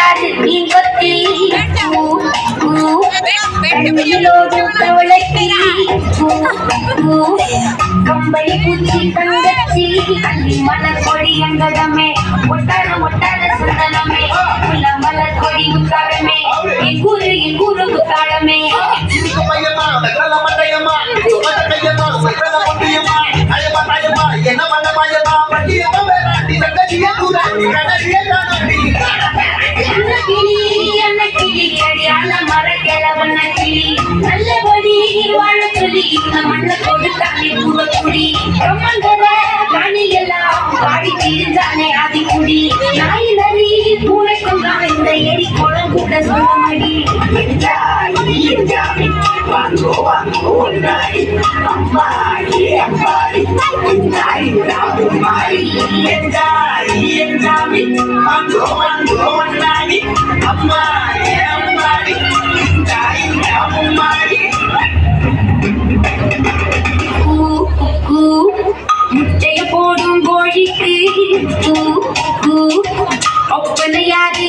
யாரு மீன் கொத்தி கண்ணிலோடும் தவளைக்கு கம்பளி பூச்சி தங்கச்சி அள்ளி மலர் கொடி எங்கடமே ஒட்டார ஒட்டார சந்தனமே உள்ள மலர் கொடி முத்தாரமே என் கூறு முத்தாரமே நல்லபடி வாழ சொல்லி இந்த மண்ண கொடுத்தானே பூவக்குடி காணி எல்லாம் பாடி தீர்ந்தானே ஆதிக்குடி நாய் நரி பூனைக்கும் தான் இந்த எரி குளம் கூட சொந்தமடி முட்டைய போடும் கோழிக்கு ஒப்பனை யாரு